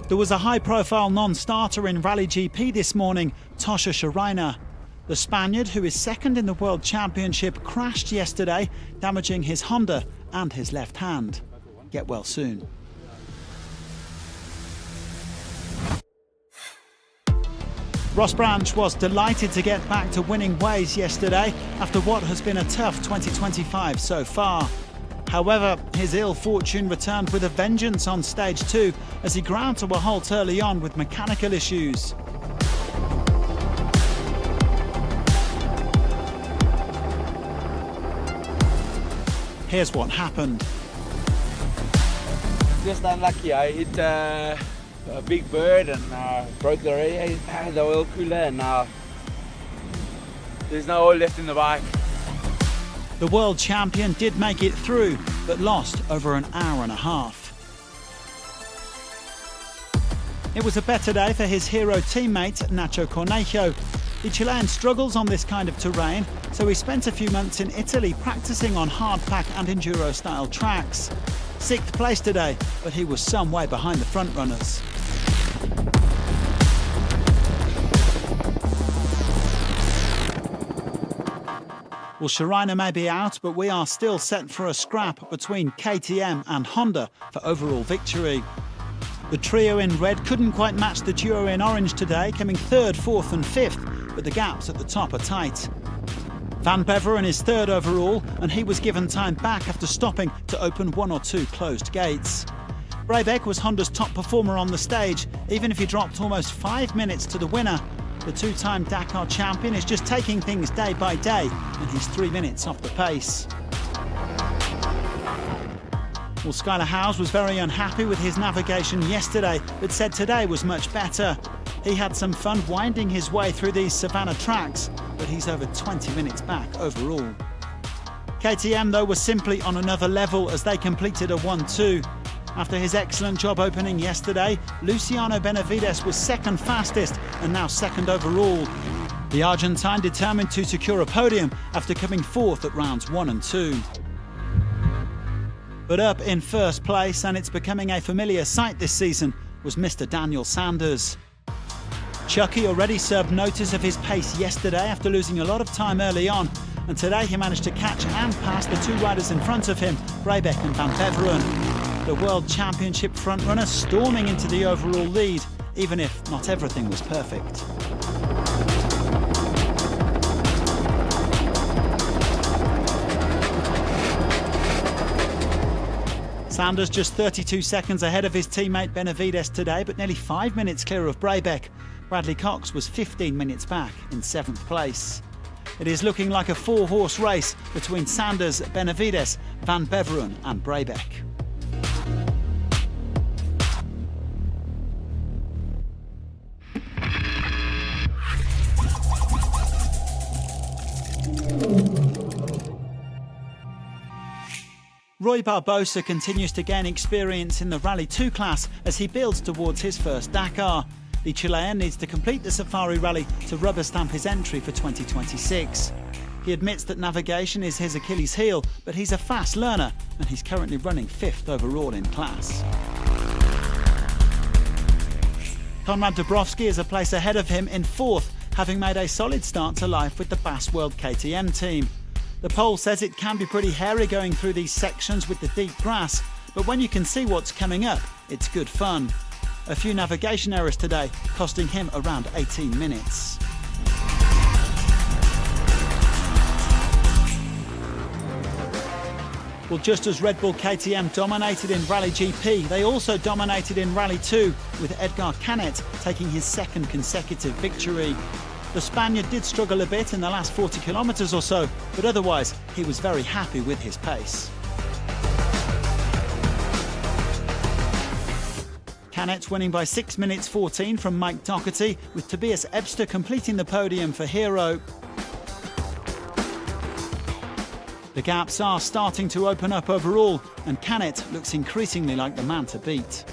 There was a high-profile non-starter in Rally GP this morning, Schareina. The Spaniard, who is second in the World Championship, crashed yesterday, damaging his Honda and his left hand. Get well soon. Ross Branch was delighted to get back to winning ways yesterday after what has been a tough 2025 so far. However, his ill fortune returned with a vengeance on stage 2 as he ground to a halt early on with mechanical issues. Here's what happened. Just unlucky. I hit a big bird and broke the oil cooler, and now there's no oil left in the bike. The world champion did make it through, but lost over an hour and a half. It was a better day for his hero teammate, Nacho Cornejo. The Chilean struggles on this kind of terrain, so he spent a few months in Italy practicing on hardpack and enduro-style tracks. 6th place today, but he was some way behind the front runners. Well, Schareina may be out, but we are still set for a scrap between KTM and Honda for overall victory. The trio in red couldn't quite match the duo in orange today, coming 3rd, 4th and 5th, but the gaps at the top are tight. Van Beveren is 3rd overall, and he was given time back after stopping to open 1 or 2 closed gates. Brabec was Honda's top performer on the stage, even if he dropped almost 5 minutes to the winner. The 2-time Dakar champion is just taking things day by day, and he's 3 minutes off the pace. Well, Skyler Howes was very unhappy with his navigation yesterday, but said today was much better. He had some fun winding his way through these savannah tracks, but he's over 20 minutes back overall. KTM, though, was simply on another level as they completed a 1-2. After his excellent job opening yesterday, Luciano Benavides was 2nd fastest and now 2nd overall. The Argentine determined to secure a podium after coming 4th at rounds 1 and 2. But up in 1st place, and it's becoming a familiar sight this season, was Mr. Daniel Sanders. Chucky already served notice of his pace yesterday after losing a lot of time early on, and today he managed to catch and pass the 2 riders in front of him, Brabec and Van Beveren. The World Championship frontrunner storming into the overall lead, even if not everything was perfect. Sanders just 32 seconds ahead of his teammate Benavides today, but nearly 5 minutes clear of Brabec. Bradley Cox was 15 minutes back in 7th place. It is looking like a 4-horse race between Sanders, Benavides, Van Beveren and Brabec. Roy Barbosa continues to gain experience in the Rally 2 class as he builds towards his first Dakar. The Chilean needs to complete the Safari Rally to rubber stamp his entry for 2026. He admits that navigation is his Achilles heel, but he's a fast learner and he's currently running 5th overall in class. Konrad Dabrowski is a place ahead of him in 4th, having made a solid start to life with the Bass World KTM team. The Pole says it can be pretty hairy going through these sections with the deep grass, but when you can see what's coming up, it's good fun. A few navigation errors today, costing him around 18 minutes. Well, just as Red Bull KTM dominated in Rally GP, they also dominated in Rally 2, with Edgar Canet taking his 2nd consecutive victory. The Spaniard did struggle a bit in the last 40 kilometres or so, but otherwise he was very happy with his pace. Canet winning by 6 minutes 14 from Mike Doherty, with Tobias Ebster completing the podium for Hero. The gaps are starting to open up overall, and Canet looks increasingly like the man to beat.